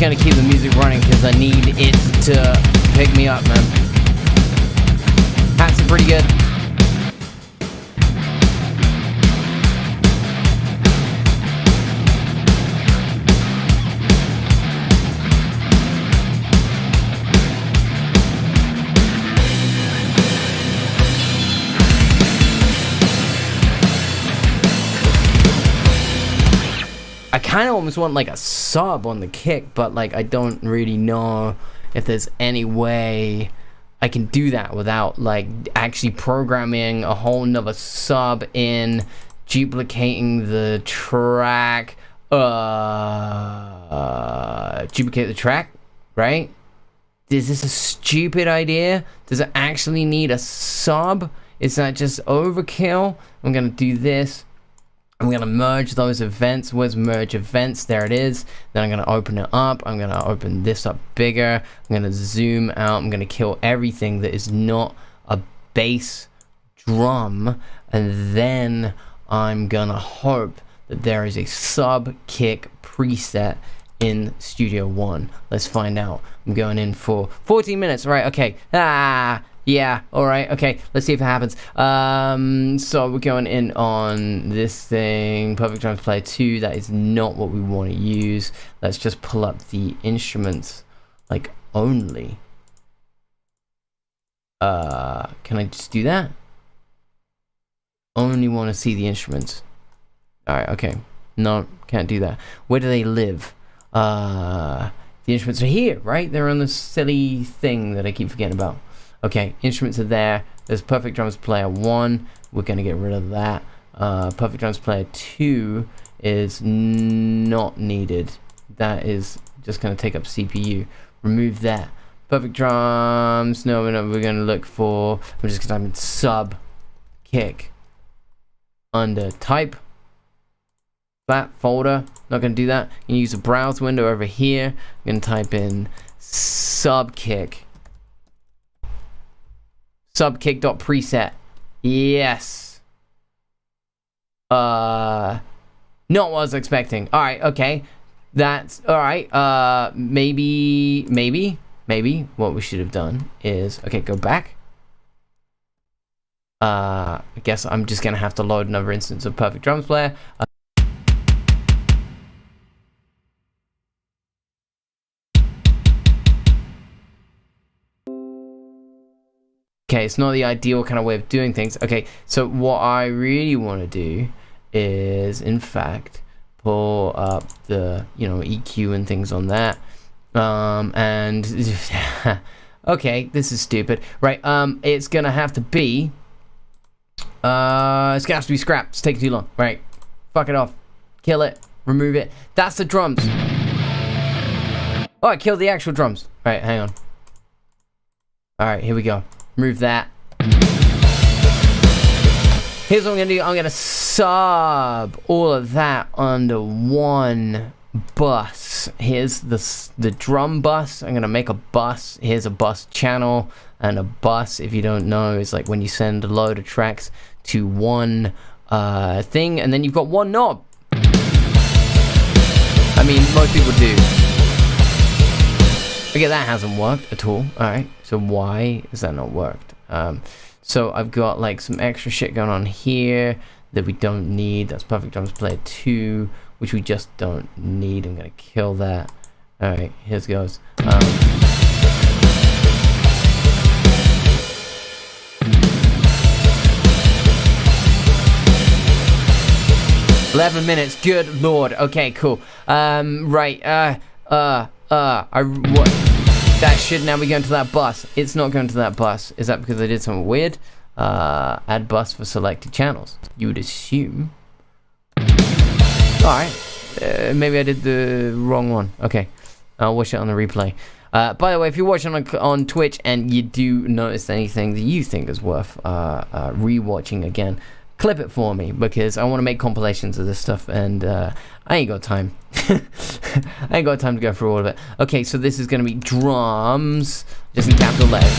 Gonna keep the music running because I need it to pick me up, man. Hats are pretty good. I kind of almost want like a sub on the kick, but like I don't really know if there's any way I can do that without like actually programming a whole nother sub in, duplicating the track, duplicate the track, right? Is this a stupid idea? Does it actually need a sub? Is that just overkill? I'm gonna do this. I'm going to merge those events. Where's merge events? There it is. Then I'm going to open it up. I'm going to open this up bigger. I'm going to zoom out. I'm going to kill everything that is not a bass drum. And then I'm going to hope that there is a sub kick preset in Studio One. Let's find out. I'm going in for 14 minutes. Right, okay. Yeah, alright, okay, let's see if it happens. So we're going in on this thing, Perfect Drums Player 2, that is not what we want to use. Let's just pull up the instruments, like, only. Can I just do that? Only want to see the instruments. Alright, okay, no, can't do that. Where do they live? The instruments are here, right? They're on this silly thing that I keep forgetting about. Okay, instruments are there. There's Perfect Drums Player 1. We're going to get rid of that. Perfect Drums Player 2 is not needed. That is just going to take up CPU. Remove that. Perfect Drums. No, we're going to look for... I'm just going to type in sub kick under type. That folder. Not going to do that. I'm going to use the browse window over here. I'm going to type in sub kick. Subkick.preset. Yes. Not what I was expecting. Alright, okay. That's alright. Maybe what we should have done is, okay, go back. I guess I'm just gonna have to load another instance of Perfect Drums Player. Okay, it's not the ideal kind of way of doing things. Okay, so what I really want to do is, in fact, pull up the, you know, EQ and things on that. And okay, this is stupid. Right, it's gonna have to be it's gonna have to be scrapped. It's taking too long. Right, fuck it off, kill it, remove it. That's the drums. Oh, I killed the actual drums. Right, hang on. All right, here we go. Remove that. Here's what I'm gonna do. I'm gonna sub all of that under one bus. Here's the drum bus. I'm gonna make a bus. Here's a bus channel, and a bus, if you don't know, is like when you send a load of tracks to one thing, and then you've got one knob. I mean, most people do. Okay, that hasn't worked at all. Alright, so why has that not worked? So I've got like some extra shit going on here that we don't need. That's Perfect Drums Player 2, which we just don't need. I'm gonna kill that. Alright, here goes. 11 minutes, good lord. Okay, cool. Right, that should now be going to that bus. It's not going to that bus. Is that because I did something weird? Add bus for selected channels. You would assume. Alright. Maybe I did the wrong one. Okay. I'll watch it on the replay. By the way, if you're watching on Twitch and you do notice anything that you think is worth re-watching again, clip it for me, because I want to make compilations of this stuff, and I ain't got time. I ain't got time to go through all of it. Okay, so this is going to be drums, just in capital letters.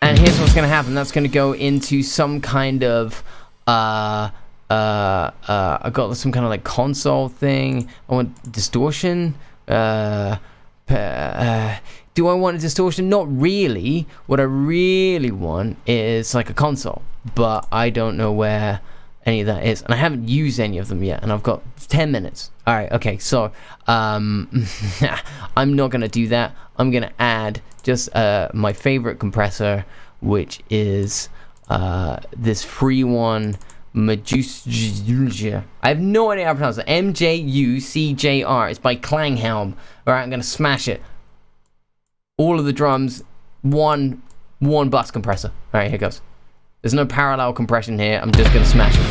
And here's what's going to happen. That's going to go into some kind of I got some kind of like console thing. I want distortion. Do I want a distortion? Not really. What I really want is like a console, but I don't know where any of that is, and I haven't used any of them yet, and I've got 10 minutes. All right, okay, so I'm not gonna do that. I'm gonna add just my favorite compressor, which is this free one, Medusa. I have no idea how to pronounce it. MJUCJR. It's by Klanghelm. All right, I'm gonna smash it. All of the drums, one bus compressor. All right, here goes. There's no parallel compression here. I'm just gonna smash it.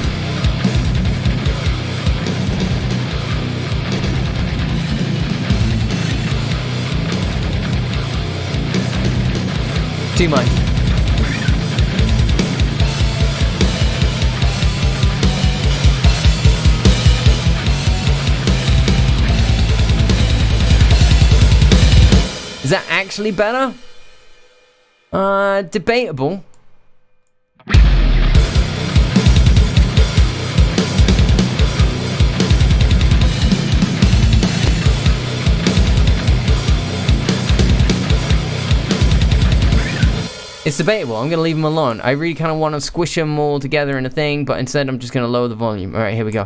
Too much. Is that actually better? Debatable. It's debatable. I'm gonna leave them alone. I really kind of want to squish them all together in a thing, but instead I'm just gonna lower the volume. All right, here we go.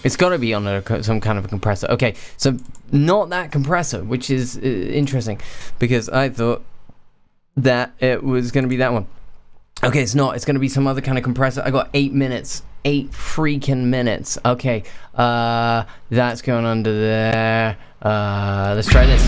It's got to be on some kind of a compressor. Okay, so not that compressor, which is interesting, because I thought that it was going to be that one. Okay, it's not. It's going to be some other kind of compressor. I got 8 minutes. 8 freaking minutes. Okay, that's going under there. Let's try this.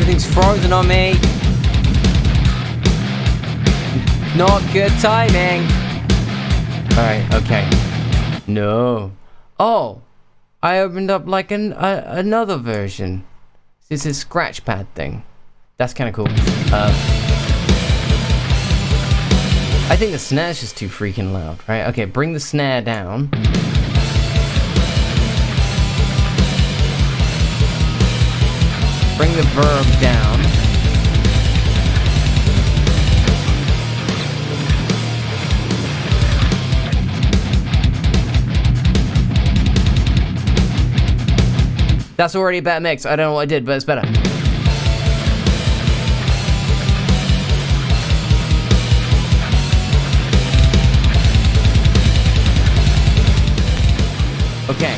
Everything's frozen on me. Not good timing. Alright, okay. No. Oh, I opened up like another version. This is scratch pad thing. That's kind of cool. I think the snare's just too freaking loud, right? Okay, bring the snare down. Bring the verb down. That's already a bad mix. I don't know what I did, but it's better. Okay,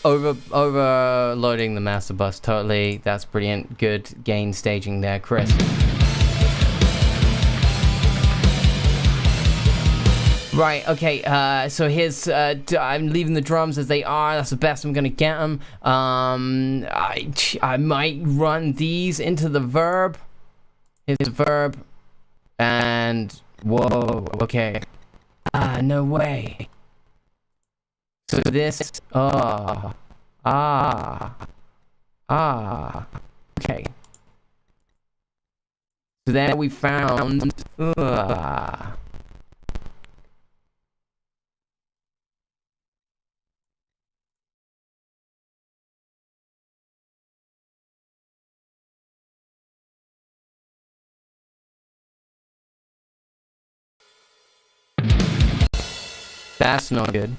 overloading the master bus totally. That's brilliant. Good gain staging there, Chris. Right, okay, so here's, I'm leaving the drums as they are. That's the best I'm gonna get them. I might run these into the verb. Here's the verb. And, whoa, okay. No way. So this, okay. So then we found, that's not good.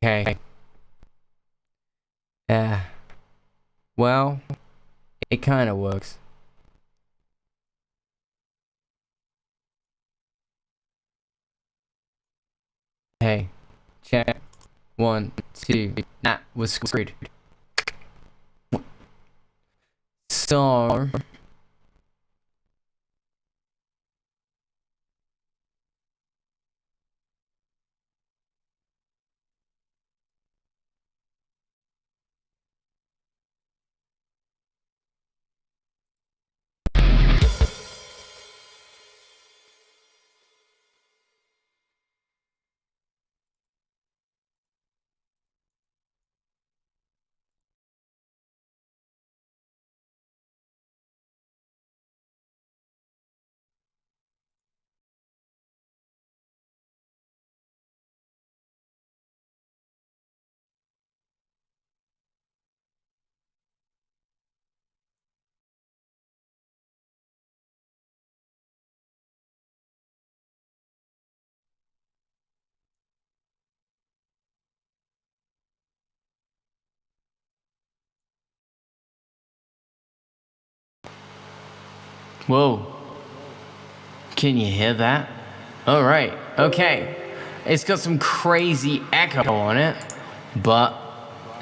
Okay. Well, it kind of works. Hey, check. 1, 2. Nah, we're screwed. So... Whoa. Can you hear that? Alright, okay. It's got some crazy echo on it, but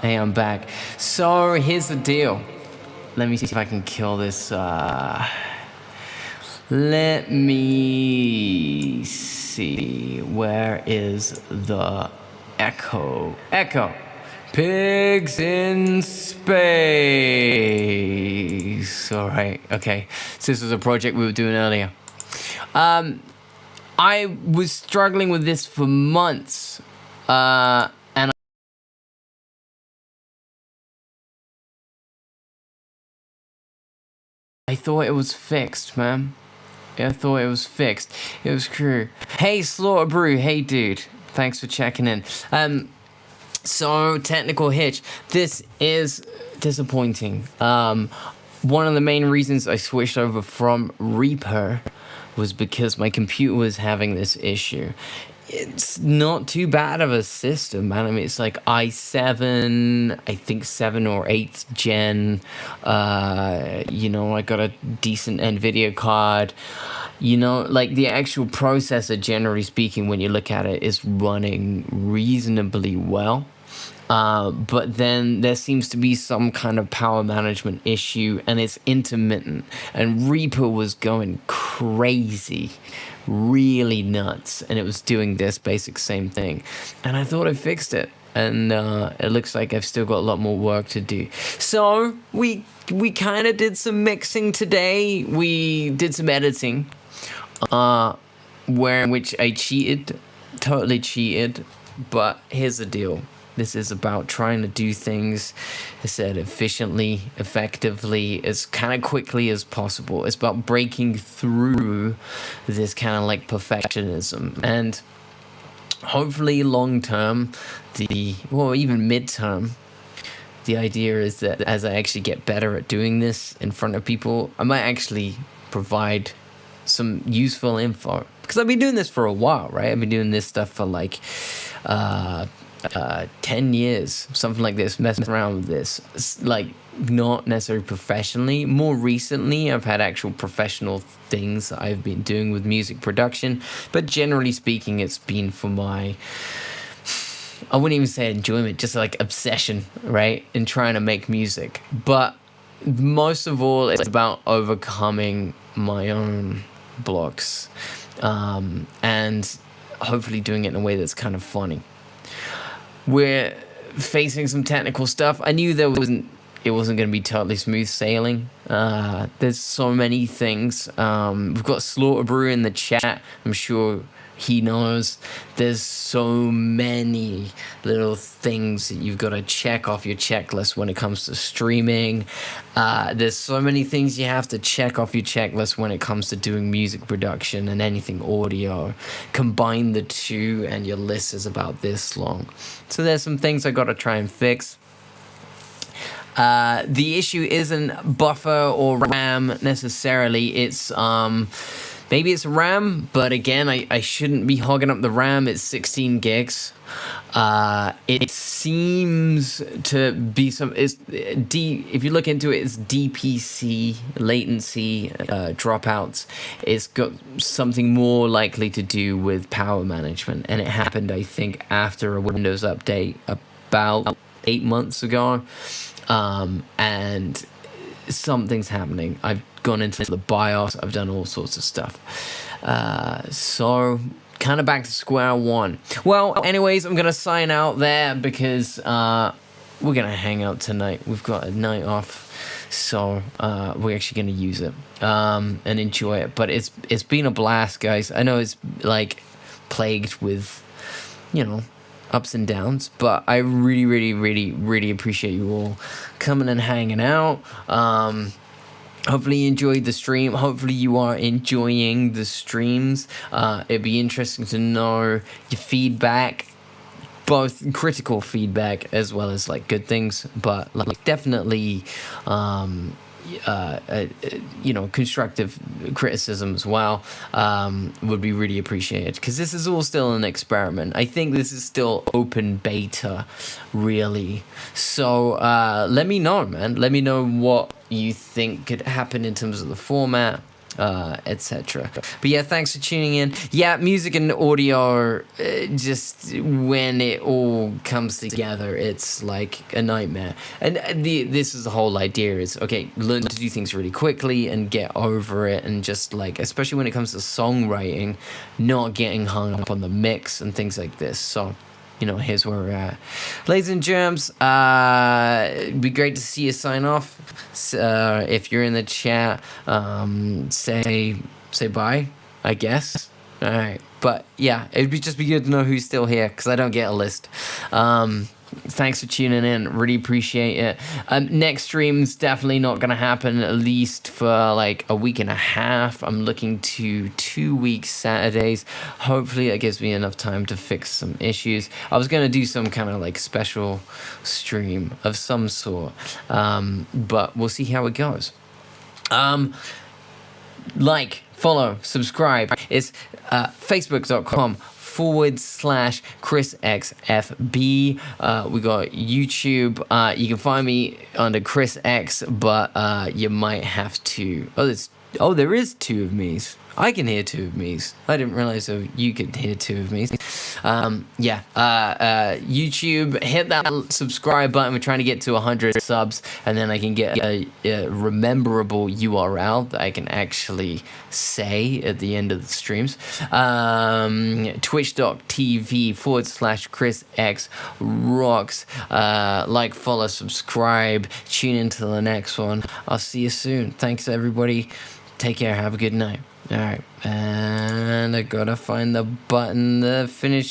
hey, I'm back. So here's the deal. Let me see if I can kill this. Let me see. Where is the echo? Echo. Pigs in space. All right. Okay. So this was a project we were doing earlier. I was struggling with this for months. I thought it was fixed, man. I thought it was fixed. It was true. Hey, Slaughter Brew. Hey, dude. Thanks for checking in. So, technical hitch. This is disappointing. One of the main reasons I switched over from Reaper was because my computer was having this issue. It's not too bad of a system, man. I mean, it's like i7, I think 7 or 8th gen. You know, I got a decent NVIDIA card. You know, like the actual processor, generally speaking, when you look at it, is running reasonably well. But then there seems to be some kind of power management issue, and it's intermittent. And Reaper was going crazy, really nuts, and it was doing this basic same thing. And I thought I fixed it, and it looks like I've still got a lot more work to do. So we kind of did some mixing today. We did some editing, in which I cheated, totally cheated. But here's the deal. This is about trying to do things, I said, efficiently, effectively, as kind of quickly as possible. It's about breaking through this kind of like perfectionism. And hopefully long term, even midterm, the idea is that as I actually get better at doing this in front of people, I might actually provide some useful info. Because I've been doing this for a while, right? I've been doing this stuff for like 10 years, something like this, messing around with this. It's like not necessarily professionally. More recently, I've had actual professional things that I've been doing with music production, but generally speaking, it's been for my, I wouldn't even say enjoyment, just like obsession, right? In trying to make music. But most of all, it's about overcoming my own blocks, and hopefully doing it in a way that's kind of funny. We're facing some technical stuff. I knew it wasn't going to be totally smooth sailing. There's so many things. We've got Slaughter Brew in the chat. I'm sure he knows. There's so many little things that you've got to check off your checklist when it comes to streaming. There's so many things you have to check off your checklist when it comes to doing music production and anything audio. Combine the two and your list is about this long. So there's some things I got to try and fix. The issue isn't buffer or RAM necessarily. It's maybe it's RAM, but again, I shouldn't be hogging up the RAM. It's 16 gigs. It seems to be if you look into it, it's DPC, latency, dropouts. It's got something more likely to do with power management. And it happened, I think, after a Windows update about 8 months ago. And something's happening. I've gone into the BIOS. I've done all sorts of stuff. So kind of back to square one. Well, anyways, I'm going to sign out there because we're going to hang out tonight. We've got a night off. So we're actually going to use it and enjoy it. But it's been a blast, guys. I know it's like plagued with, ups and downs, but I really, really, really, really appreciate you all coming and hanging out. Hopefully you enjoyed the stream. Hopefully you are enjoying the streams. It'd be interesting to know your feedback, both critical feedback as well as like good things, but like definitely constructive criticism as well would be really appreciated, because this is all still an experiment. I think this is still open beta, really. So let me know, man. Let me know what you think could happen in terms of the format, etc. But yeah, thanks for tuning in. Yeah, music and audio, just when it all comes together, it's like a nightmare. And this is the whole idea, is okay, learn to do things really quickly and get over it, and just like, especially when it comes to songwriting, not getting hung up on the mix and things like this. So here's where we're at. Ladies and germs, it'd be great to see you sign off. If you're in the chat, say bye, I guess. All right. But yeah, it'd just be good to know who's still here, because I don't get a list. thanks for tuning in. Really appreciate it. Next stream's definitely not going to happen, at least for like a week and a half. I'm looking to 2 weeks Saturdays. Hopefully that gives me enough time to fix some issues. I was going to do some kind of like special stream of some sort, but we'll see how it goes. Like, follow, subscribe. It's facebook.com/ChrisXFB. We got YouTube. You can find me under Chris X, but you might have to. There is 2 of me's. I can hear 2 of me's. I didn't realize you could hear 2 of me's. YouTube, hit that subscribe button. We're trying to get to 100 subs, and then I can get a rememberable URL that I can actually say at the end of the streams. Twitch.tv/ChrisXRocks. Like, follow, subscribe. Tune into the next one. I'll see you soon. Thanks, everybody. Take care. Have a good night. All right, and I gotta find the button to finish